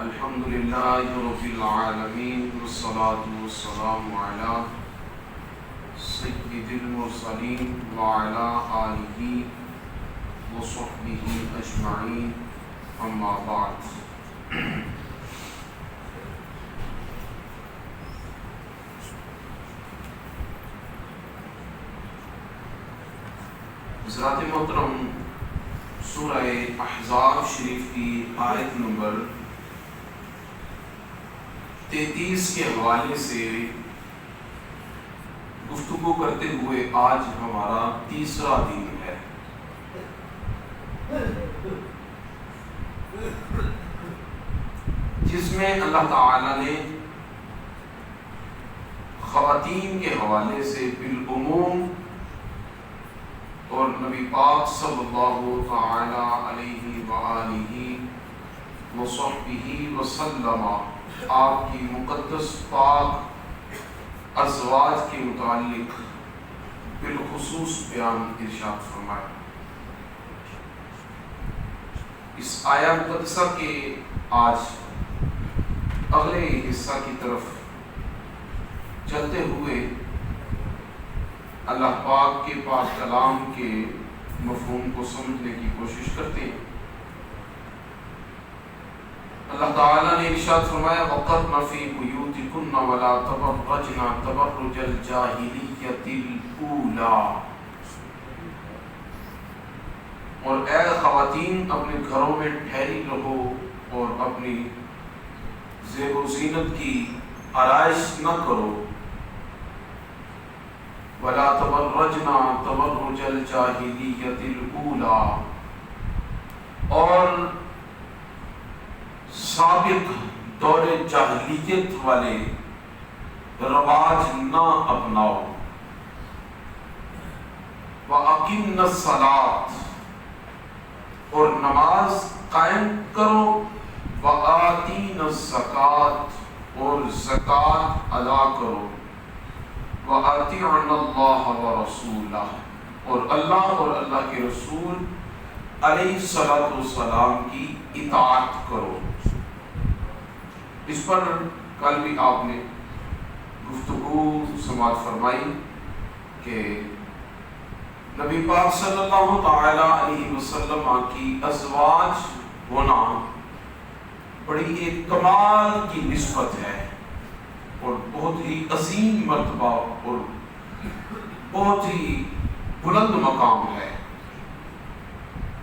الحمد للہ رب العالمین والصلاة والسلام علی سید المرسلین وعلی آلہ وصحبہ اجمعین اما بعد۔ حضرات محترم، سورہ احزاب شریف کی آیت نمبر 33 کے حوالے سے گفتگو کرتے ہوئے آج ہمارا تیسرا دن ہے۔ جس میں اللہ تعالی نے خواتین کے حوالے سے بالعموم اور نبی پاک صلی اللہ تعالی علیہ وآلہ وصحبہ وسلم آپ کی مقدس پاک ازواج کے متعلق بالخصوص بیان ارشاد فرمایا۔ اس آیہ مقدسہ کے آج اگلے حصہ کی طرف چلتے ہوئے اللہ پاک کے پاک کلام کے مفہوم کو سمجھنے کی کوشش کرتے ہیں۔ اللہ تعالیٰ نے ارشاد فرمایا وَقَرْنَ فِي بُيُوتِكُنَّ وَلَا تَبَرَّجْنَ تَبَرُّجَ الْجَاهِلِيَّةِ الْأُولَىٰ، اور اے خواتین اپنے گھروں میں ٹھہری رہو اور اپنی زیب و زینت کی آرائش نہ کرو۔ وَلَا تَبَرَّجْنَ تَبَرُّجَ الْجَاهِلِيَّةِ الْأُولَىٰ، اور سابق دور جاہلیت والے رواج نہ اپناؤ۔ وَأَقِمْنَ الصَّلَاةَ، اور نماز قائم کرو۔ وَآتِينَ الزَّكَاةَ، اور زکوٰۃ ادا کرو۔ وَأَطِیعْنَ اللَّهَ وَرَسُولَهُ، اور اللہ اور اللہ کے رسول علیہ الصلوٰۃ والسلام کی اطاعت کرو۔ اس پر کل بھی آپ نے گفتگو سماعت فرمائی کہ نبی پاک صلی اللہ تعالی علیہ وسلم کی ازواج ہونا بڑی ایک کمال کی نسبت ہے اور بہت ہی عظیم مرتبہ اور بہت ہی بلند مقام ہے۔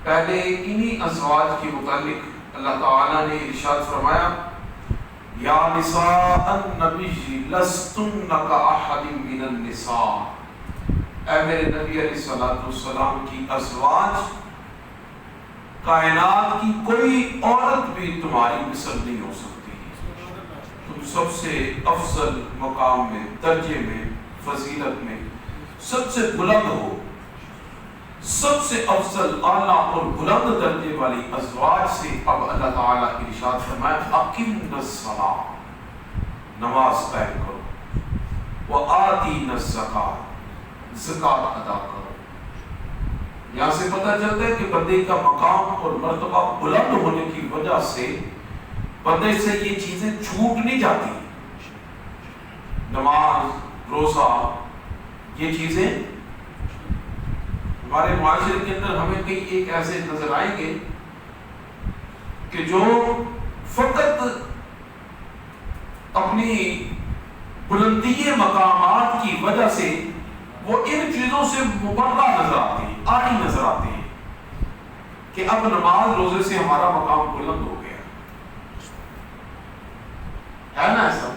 پہلے انہی ازواج کے متعلق اللہ تعالی نے ارشاد فرمایا یا نساء النبی لستن کاحد من النساء، اے میرے نبی علیہ الصلوۃ والسلام کی ازواج، کائنات کی کوئی عورت بھی تمہاری مثل نہیں ہو سکتی، تم سب سے افضل مقام میں، درجے میں، فضیلت میں سب سے بلند ہو۔ سب سے افضل، اعلیٰ اور بلند درجے والی ازواج سے اب اللہ تعالیٰ کی ارشاد فرمایا اقیمن الصلاۃ، نماز قائم کرو۔ وآتین الزکاۃ، زکوٰۃ ادا کرو۔ یہاں سے پتہ چلتا ہے کہ بندے کا مقام اور مرتبہ بلند ہونے کی وجہ سے بندے سے یہ چیزیں چھوٹ نہیں جاتی۔ نماز، روزہ، یہ چیزیں ہمارے معاشرے کے اندر ہمیں کئی ایک ایسے نظر آئیں گے کہ جو فقط اپنی بلندی مقامات کی وجہ سے وہ ان چیزوں سے مبرہ نظر آتے ہیں، عاری نظر آتے ہیں کہ اب نماز روزے سے ہمارا مقام بلند ہو گیا ہے نا ایسا۔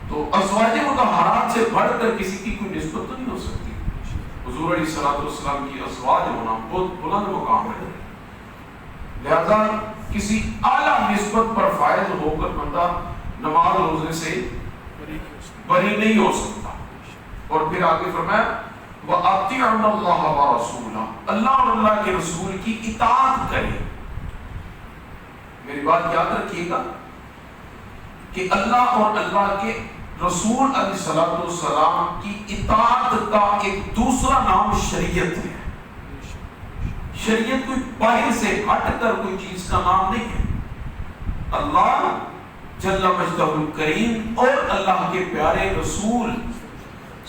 تو ازواج مطہرات سے بڑھ کر کسی کی کوئی نسبت تو نہیں ہو سکتی۔ حضور علیہ الصلوۃ والسلام کی ازواج ہونا بہت بلند مقام ہے، لہذا کسی اعلیٰ نسبت پر فائز ہو کر بندہ نماز روزے سے بری نہیں ہو سکتا۔ اور پھر آگے فرمایا وَأَطِیعْنَ اللَّهَ وَرَسُولَهُ، اللہ اور اللہ کے رسول کی اطاعت کرے۔ میری بات یاد رکھیے گا کہ اللہ اور اللہ کے رسول علیہ الصلوۃ والسلام کی اطاعت کا ایک دوسرا نام شریعت ہے۔ شریعت کوئی باہر سے ہٹ کر کوئی چیز کا نام نہیں ہے۔ اللہ جل مجدہ الکریم اور اللہ کے پیارے رسول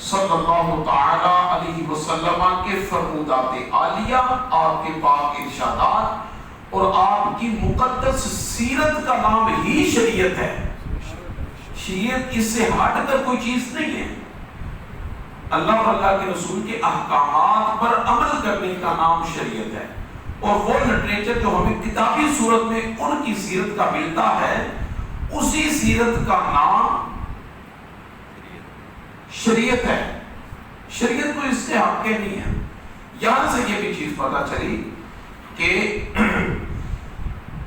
صلی اللہ تعالی علیہ وسلم کے فرمودات عالیہ، آپ کے پاک ارشادات اور آپ کی مقدس سیرت کا نام ہی شریعت ہے۔ شریعت اس سے ہٹ کر کوئی چیز نہیں ہے۔ اللہ اور اللہ کے رسول کے احکامات پر عمل کرنے کا نام شریعت ہے، اور وہ لٹریچر جو ہمیں کتابی صورت میں ان کی سیرت کا ملتا ہے، اسی سیرت کا نام شریعت ہے۔ شریعت تو اس سے ہٹ کے نہیں ہے۔ یہاں سے یہ بھی چیز پتہ چلی کہ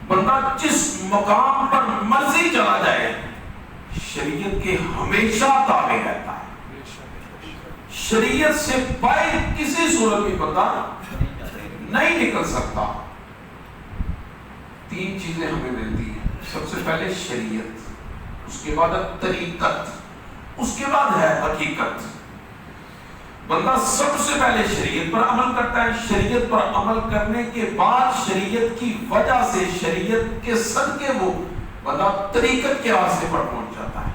بندہ جس مقام پر مرضی چلا جائے شریعت کے ہمیشہ تابع رہتا ہے۔ شریعت سے باہر کسی صورت میں بندہ نہیں نکل سکتا۔ تین چیزیں ہمیں ملتی ہیں، سب سے پہلے شریعت، اس کے بعد طریقت، اس کے بعد ہے حقیقت۔ بندہ سب سے پہلے شریعت پر عمل کرتا ہے، شریعت پر عمل کرنے کے بعد شریعت کی وجہ سے، شریعت کے صدقے وہ بندہ طریقت کے راستے پر پہنچ جاتا ہے۔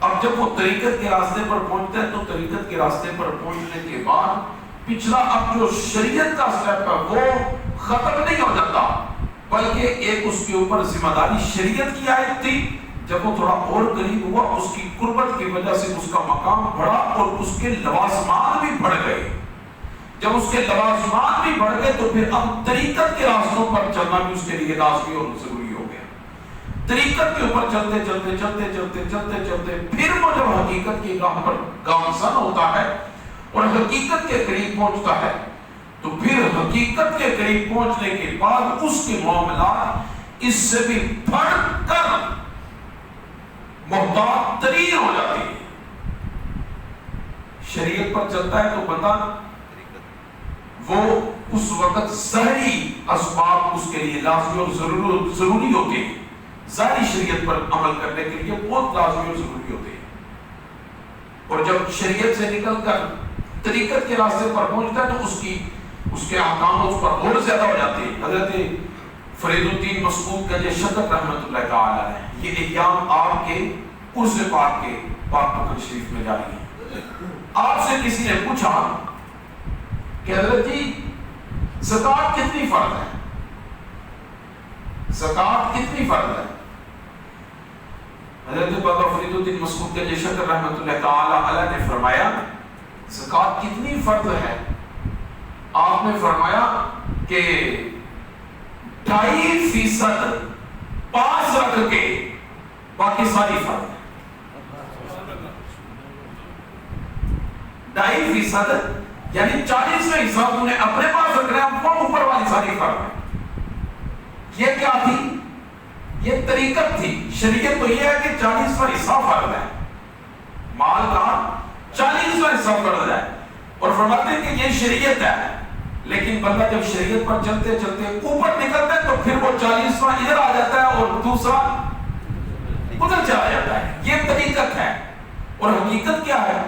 اب جب وہ طریقت کے راستے پر پہنچتا ہے تو طریقت کے راستے پر پہنچنے کے بعد پچھلا اب جو شریعت کا سٹیپ ہے وہ ختم نہیں ہو جاتا، بلکہ ایک اس کے اوپر ذمہ داری شریعت کی عائد تھی۔ جب وہ تھوڑا اور قریب ہوا، اس کی قربت کی وجہ سے اس کا مقام بڑھا اور اس کے لوازمات بھی بڑھ گئے۔ جب اس کے لوازمات بھی بڑھ گئے تو پھر اب طریقت کے راستوں پر چلنا بھی اس کے لیے لازمی اور ضروری ہو گیا۔ طریقت کے اوپر چلتے چلتے چلتے چلتے چلتے چلتے پھر وہ جب حقیقت کی راہ پر گامزن ہوتا ہے اور حقیقت کے قریب پہنچتا ہے، تو پھر حقیقت کے قریب پہنچنے کے بعد اس کے معاملات اس سے بھی بڑھ کر محتاط ترین ہو جاتی ہے۔ شریعت پر چلتا ہے تو بندہ وہ اس وقت ظاہری اسباب اس کے لیے لازمی اور ضروری ہوتے ہیں، ظاہری شریعت پر عمل کرنے کے لیے بہت لازمی اور ضروری ہوتے ہیں، اور جب شریعت سے نکل کر طریقت کے راستے پر پہنچتا ہے تو اس کے احکام اس پر اور زیادہ ہو جاتے ہیں۔ حضرت فرید الدین مسعود کا یہ شدت رحمت اللہ تعالی ہے، یہ ایام آپ کے عرس پاک کے پاک مکہ شریف میں جاری ہے۔ آپ سے کسی نے پوچھا کہ حضرت جی زکوٰۃ کتنی فرض ہے؟ زکوٰۃ کتنی فرض ہے؟ حضرت بابا فرید الدین مسعود کا یہ شدت رحمت اللہ تعالی علیہ نے فرمایا زکوٰۃ کتنی فرض ہے؟ آپ نے فرمایا کہ 2.5% 5 رکھ کے باقی ساری فرض ہے۔ 2.5% یعنی 40واں حصہ تم نے اپنے پاس رکھنا ہے، وہ اوپر والی ساری فرض ہے۔ یہ کیا تھی؟ یہ طریقت تھی۔ شریعت تو یہ ہے کہ 40واں حصہ فرض ہے، مال کا 40واں حصہ فرض ہے، اور فرماتے ہیں کہ یہ شریعت ہے۔ لیکن بندہ جب شریعت پر چلتے چلتے اوپر نکلتا ہے تو پھر وہ 40واں ادھر آ جاتا ہے اور دوسرا ادھر چلا جاتا ہے۔ یہ طریقت ہے، اور حقیقت کیا ہے؟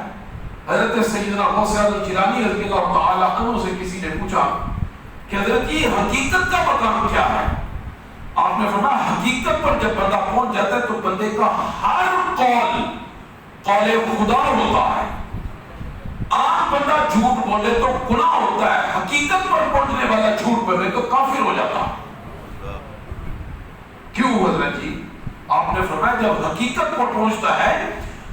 حضرت سیدنا غوث اعظم جیلانی رضی اللہ تعالی عنہ سے کسی نے پوچھا کہ حضرت یہ حقیقت کا مقام کیا ہے؟ آپ نے فرمایا حقیقت پر جب بندہ پہنچ جاتا ہے تو بندے کا ہر قول خدا ہوتا ہے۔ آپ بندہ جھوٹ بولے تو گناہ ہوتا ہے، حقیقت پر پہنچنے والا جھوٹ بولے تو کافر ہو جاتا۔ کیوں حضرت جی؟ آپ نے فرمایا جب حقیقت پر پہنچتا ہے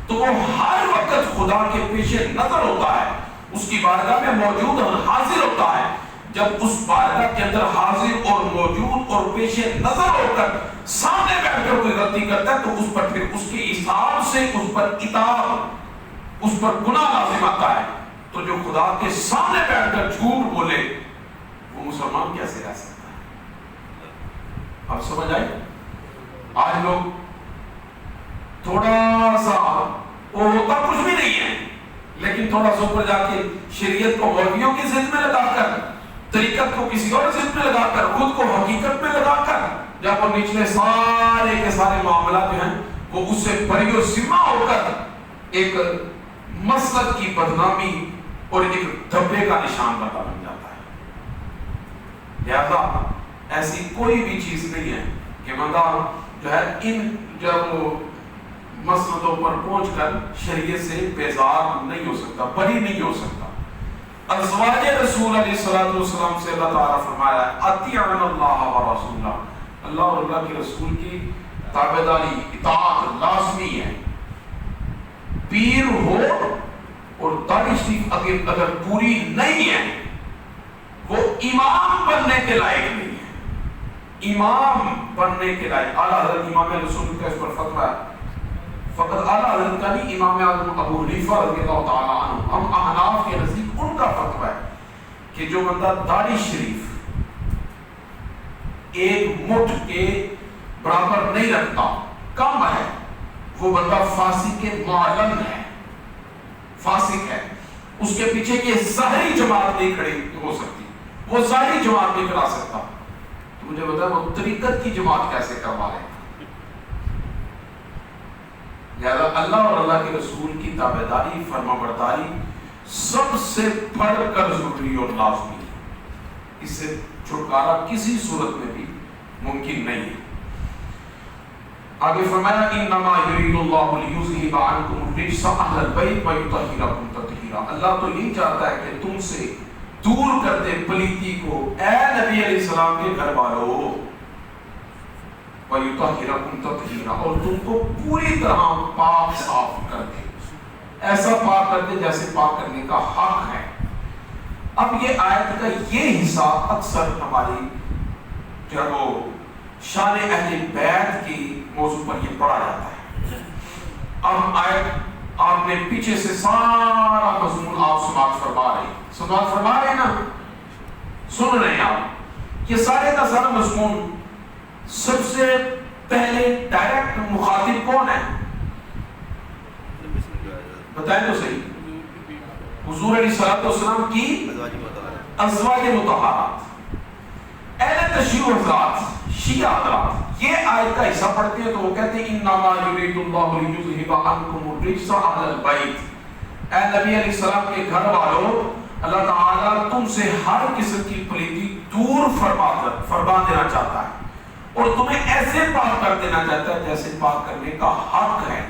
تو وہ ہر وقت خدا کے پیش نظر ہوتا ہے، اس کی بارگاہ میں موجود اور حاضر ہوتا ہے۔ جب اس بارگاہ کے اندر حاضر اور موجود اور پیش نظر ہو کر سامنے بیٹھ کر کوئی غلطی کرتا ہے تو اس پر پھر اس کے حساب سے اس پر عتاب، اس پر گناہ لازم آتا ہے۔ تو جو خدا کے سامنے بیٹھ کر جھوٹ بولے وہ مسلمان کیسے رہ سکتا ہے؟ اب سمجھ آئے؟ آج لوگ تھوڑا سا وہ ہوتا کچھ بھی نہیں ہے، لیکن تھوڑا سا اوپر جا کے شریعت کو مولویوں کی ضد میں لگا کر، طریقت کو کسی اور ضد میں لگا کر، خود کو حقیقت میں لگا کر، جب وہ نچلے سارے کے سارے معاملات جو ہیں وہ اس سے بری و ذمہ ہو کر ایک مسلک کی بدنامی اور ایک دھبے کا نشان بن جاتا ہے۔ لہذا ایسی کوئی بھی چیز نہیں ہے کہ بندہ جو ہے ان جب وہ مسندوں پر پہنچ کر شریعت سے بیزار نہیں ہو سکتا، بری نہیں ہو سکتا۔ ازواج رسول علیہ الصلوۃ والسلام سے اللہ تعالیٰ فرمایا اطیعوا اللہ ورسولہ، اللہ اور اللہ کے رسول کی تابعداری اطاعت لازمی ہے۔ پیر ہو اور داڑھی شریف اگر پوری نہیں ہے وہ امام بننے کے لائق نہیں ہے، امام بننے کے لائق۔ اعلیٰ حضرت امام رسول کا اس پر فتویٰ ہے، فقط اعلیٰ حضرت کا نہیں، امام اعظم ابو حنیفہ رضی اللہ تعالیٰ عنہ، ہم احناف کے نزدیک ان کا فتویٰ ہے کہ جو بندہ داڑھی شریف ایک مٹھ کے برابر نہیں رکھتا، کم ہے، وہ بندہ فاسق معلن ہے، فاسق ہے۔ اس کے پیچھے یہ ظاہری جماعت نہیں کھڑی ہو سکتی، وہ ظاہری جماعت نہیں کرا سکتا، تو مجھے بتا وہ طریقت کی جماعت کیسے کروا لے؟ لہذا اللہ اور اللہ کے رسول کی تابعداری، فرما برداری سب سے بڑھ کر ضروری اور لازمی ہے، اس سے چھٹکارا کسی صورت میں بھی ممکن نہیں ہے۔ آگے فرمایا انما یرید اللہ لیذھب عنکم الرجس اہل البیت ویطہرکم تطہیرا، اللہ تو یہی چاہتا ہے کہ تم سے دور کر دے پلیتی کو، اے نبی علیہ السلام کے گھر والوں، ویطہرکم تطہیرا، اور تم کو پوری طرح پاک صاف کر دے، ایسا پاک کر دے جیسے پاک کرنے کا حق ہے۔ اب یہ آیت کا یہ حصہ اکثر ہماری جو وہ شان اہل بیت کی موضوع پر یہ پڑھا جاتا ہے۔ اب آیت آپ نے پیچھے سے سارا مضمون آپ سماعت فرما رہے ہیں نا، سن رہے ہیں آپ، یہ سارے کا سارا مضمون سب سے پہلے ڈائریکٹ مخاطب کون ہے؟ بتائیں تو صحیح۔ حضور علیہ الصلوۃ والسلام کی ازواج مطہرات، اہل تشیع حضرات، شیعہ حضرات یہ آیت کا حصہ پڑھتے ہیں تو وہ کہتے ہیں انما یرید اللہ لیذھب عنکم الرجس اہل البیت، اے نبی علیہ السلام کے گھر والوں، اللہ تعالیٰ تم سے ہر قسم کی پلیتی دور فرما دینا چاہتا ہے اور تمہیں ایسے پاک کر دینا چاہتا ہے جیسے پاک کرنے کا حق ہے۔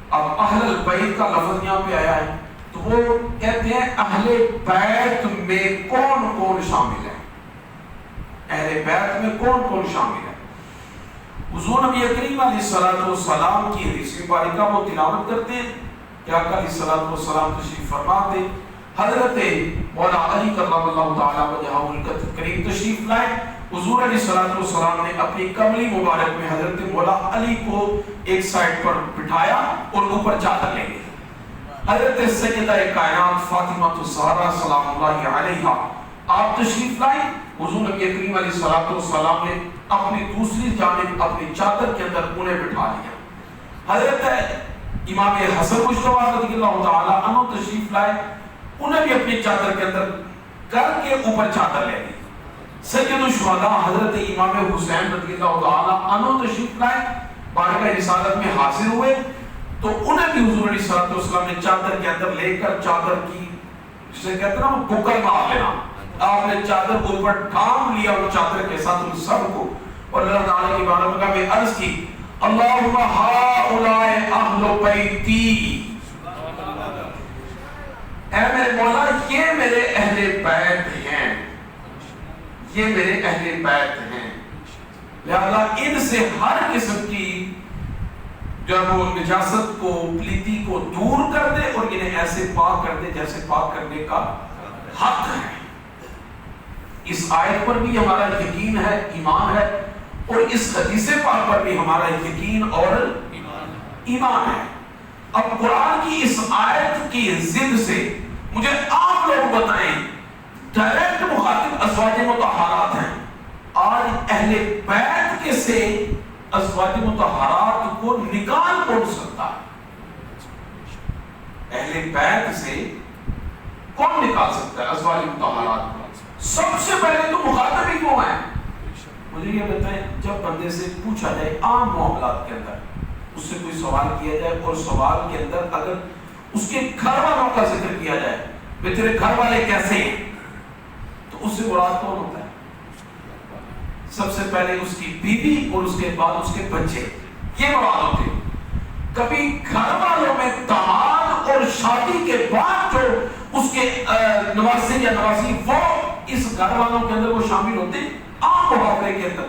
اب اہل البیت کا لفظ یہاں پہ آیا ہے تو وہ کہتے ہیں اہل بیت میں کون کون شامل ہے، اہل بیت میں کون کون شامل ہے۔ حضور نبی کریم علیہ الصلوۃ والسلام کی حدیث مبارکہ وہ تلاوت کرتے ہیں کہ آقا علیہ الصلوۃ والسلام تشریف فرما تھے، حضرت مولا علی کرم اللہ تعالیٰ وجہہ الکریم تشریف لائے، حضور علیہ الصلوۃ والسلام نے اپنی کملی مبارک میں حضرت مولا علی کو ایک سائڈ پر بٹھایا اور اوپر چادر لے گئے۔ حضرت سیدہ کائنات فاطمہ الزہرا سلام اللہ علیہا آپ تشریف لائیں، حضور نبی کریم علیہ الصلوۃ والسلام نے اپنی دوسری جانب اپنی چادر کے اندر انہیں بٹھا لیا۔ حضرت امام حسن مجتبی رضی اللہ تعالیٰ عنہ تشریف لائے، انہیں بھی اپنی چادر کے اندر کر کے اوپر چادر لے لی۔ سید الشہداء حضرت امام حسین رضی اللہ تعالیٰ عنہ تشریف لائے، بارگاہ رسالت میں حاضر ہوئے تو انہیں بھی حضور علیہ الصلوۃ والسلام نے چادر کے اندر لے کر چادر کی جسے کہتے ہیں نا بکر مار لینا، آپ نے چادر کو اوپر ٹھام لیا اور چادر کے ساتھ ان سب کو، اور اللہ تعالیٰ کی بارگاہ میں عرض کی اللہم ہؤلاء اہل بیتی، اے میرے مولا یہ میرے اہل بیت ہیں، یہ میرے اہل بیت ہیں، لہذا ان سے ہر قسم کی جب وہ نجاست کو پلیتی کو دور کر دے اور انہیں ایسے پاک کر دے جیسے پاک کرنے کا حق ہے۔ اس آیت پر بھی ہمارا یقین ہے، ایمان ہے، اور اس حدیث پاک پر بھی ہمارا یقین اور ایمان ہے۔ اب قرآن کی اس آیت کی ضد سے مجھے آپ لوگ بتائیں، ڈائریکٹ مخاطب ازواج مطہرات ہیں، آج اہل بیت کے سے ازواج مطہرات کو نکال کون سکتا ہے؟ اہل بیت سے کون نکال سکتا ہے ازواج مطہرات کو؟ سب سے پہلے تو مخاطب ہی کون ہے؟ مجھے یہ بتائیں، جب بندے سے پوچھا جائے عام معاملات کے اندر، اس سے کوئی سوال کیا جائے اور سوال کے اندر اگر اس کے گھر والوں کا ذکر کیا جائے، بے تیرے گھر والے کیسے ہیں، تو اس سے مراد کون ہوتا ہے؟ سب سے پہلے اس کی بیوی اور اس کے بعد اس کے بچے، یہ مراد ہوتے ہیں۔ کبھی گھر والوں میں داماد اور شادی کے بعد جو اس کے نواسے یا نواسی وہ اس گھر والوں کے اندر وہ شامل ہوتے عام محاورے کے اندر۔